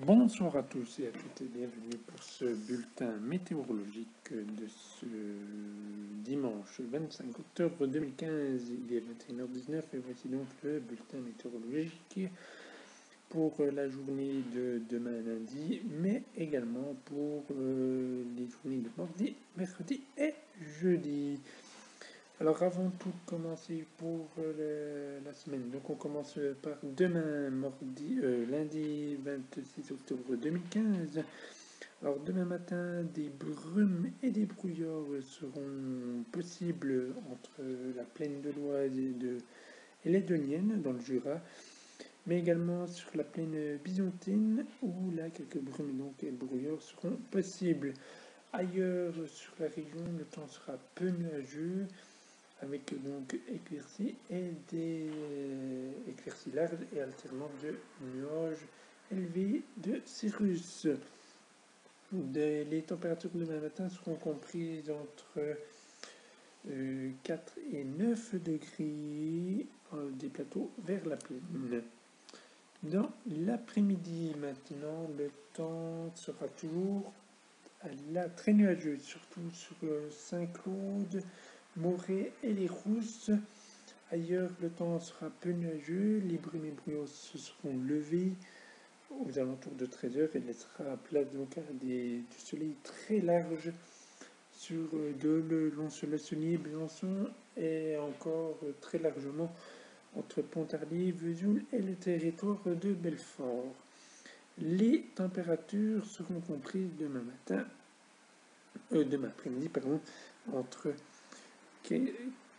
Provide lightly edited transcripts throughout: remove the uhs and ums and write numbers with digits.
Bonsoir à tous et à toutes et bienvenue pour ce bulletin météorologique de ce dimanche 25 octobre 2015. Il est 21h19 et voici donc le bulletin météorologique pour la journée de demain lundi, mais également pour les journées de mardi, mercredi et jeudi. Alors avant tout de commencer pour la semaine, donc on commence par demain, lundi 26 octobre 2015. Alors demain matin, des brumes et des brouillards seront possibles entre la plaine de l'Oise et l'Edonienne dans le Jura, mais également sur la plaine byzantine où là quelques brumes donc, et brouillards seront possibles. Ailleurs sur la région, le temps sera peu nuageux, avec donc éclaircies et des éclaircies larges et alternant de nuages élevés de cirrus. Les températures demain matin seront comprises entre 4 et 9 degrés des plateaux vers la plaine. Dans l'après-midi maintenant, le temps sera toujours très nuageux, surtout sur Saint-Claude, Morée et les Rousses. Ailleurs, le temps sera peu nuageux, les brumes et brouillards se seront levés aux alentours de 13h et laissera place donc à du soleil très large sur Dole, Lons-le-Saunier, Besançon et encore très largement entre Pontarlier, Vesoul et le territoire de Belfort. Les températures seront comprises demain après-midi, entre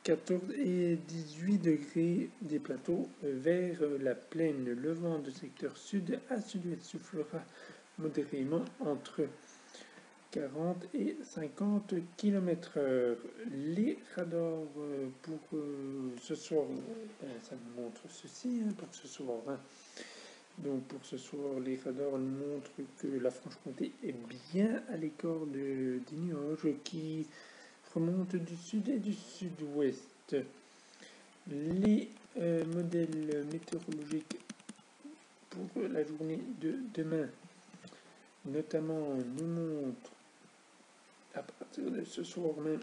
14 et 18 degrés des plateaux vers la plaine. Le vent de secteur sud à sud-ouest soufflera modérément entre 40 et 50 km/h. Les radars pour ce soir, ça nous montre ceci pour ce soir. Donc pour ce soir, les radars nous montrent que la Franche-Comté est bien à l'écart des nuages qui remontent du sud et du sud-ouest. Les modèles météorologiques pour la journée de demain, notamment, nous montrent à partir de ce soir même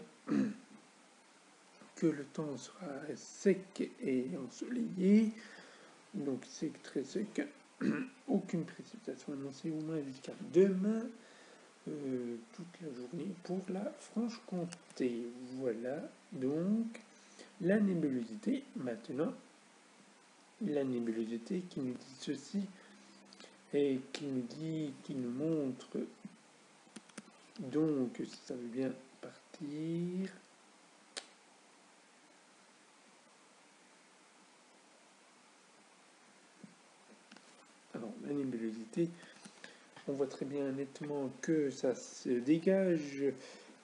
que le temps sera sec et ensoleillé, donc sec, très sec. Aucune précipitation annoncée au moins jusqu'à demain, toute la journée pour la Franche-Comté. Voilà donc la nébulosité. Maintenant, la nébulosité qui nous dit ceci et qui nous montre donc si ça veut bien partir. Alors, la nébulosité, on voit très bien nettement que ça se dégage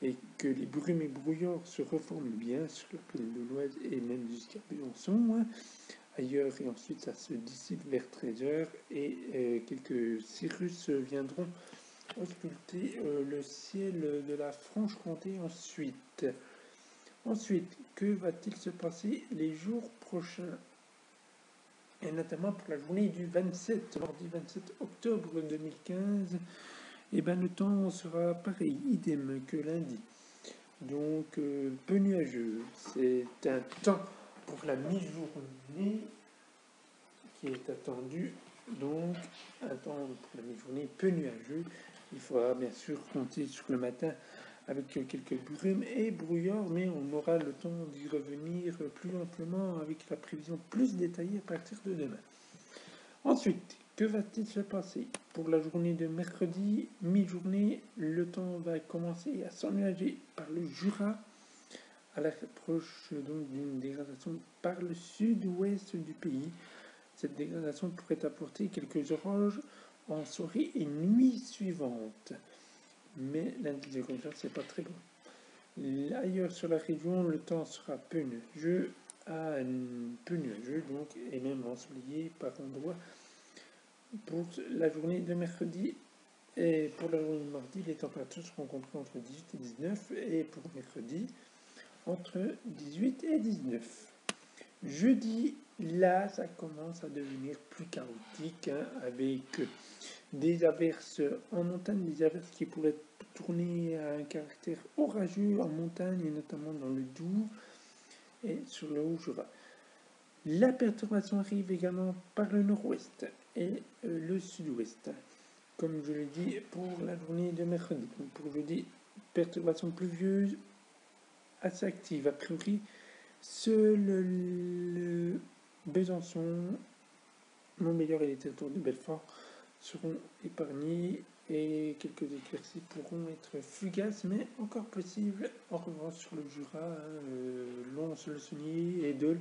et que les brumes et brouillards se reforment bien sur la plaine de l'Oise et même jusqu'à Besançon. Ailleurs, et ensuite ça se dissipe vers 13h et quelques cirrus viendront ausculter le ciel de la Franche-Comté ensuite. Ensuite, que va-t-il se passer les jours prochains? Et notamment pour la journée du 27, mardi 27 octobre 2015, et le temps sera pareil, idem que lundi. Donc, peu nuageux. C'est un temps pour la mi-journée qui est attendu. Donc, un temps pour la mi-journée peu nuageux. Il faudra bien sûr compter sur le matin avec quelques brumes et brouillards, mais on aura le temps d'y revenir plus amplement avec la prévision plus détaillée à partir de demain. Ensuite, que va-t-il se passer? Pour la journée de mercredi, mi-journée, le temps va commencer à s'ennuager par le Jura, à l'approche donc d'une dégradation par le sud-ouest du pays. Cette dégradation pourrait apporter quelques orages en soirée et nuit suivante. Mais l'indice de confiance n'est pas très bon. Ailleurs sur la région, le temps sera peu nuageux, donc, et même ensoleillé par endroits pour la journée de mercredi. Et pour la journée de mardi, les températures seront comprises entre 18 et 19, et pour mercredi, entre 18 et 19. Jeudi, Là, ça commence à devenir plus chaotique, hein, avec des averses en montagne, des averses qui pourraient tourner à un caractère orageux en montagne, et notamment dans le Doubs et sur le Haut-Jura. La perturbation arrive également par le nord-ouest et le sud-ouest. Comme je l'ai dit pour la journée de mercredi. Donc pour jeudi, perturbation pluvieuse assez active. A priori, seul le Besançon, Montbéliard et les territoires de Belfort seront épargnés et quelques éclaircies pourront être fugaces, mais encore possibles. En revanche, sur le Jura, Lons, Le Saunier et Dole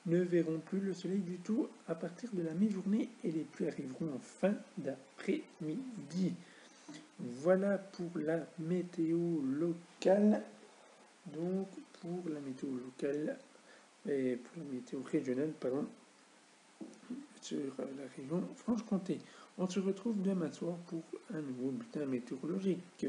ne verront plus le soleil du tout à partir de la mi-journée et les pluies arriveront en fin d'après-midi. Voilà pour la météo locale. Donc pour la météo locale et pour la météo régionale, pardon, sur la région Franche-Comté. On se retrouve demain soir pour un nouveau bulletin météorologique.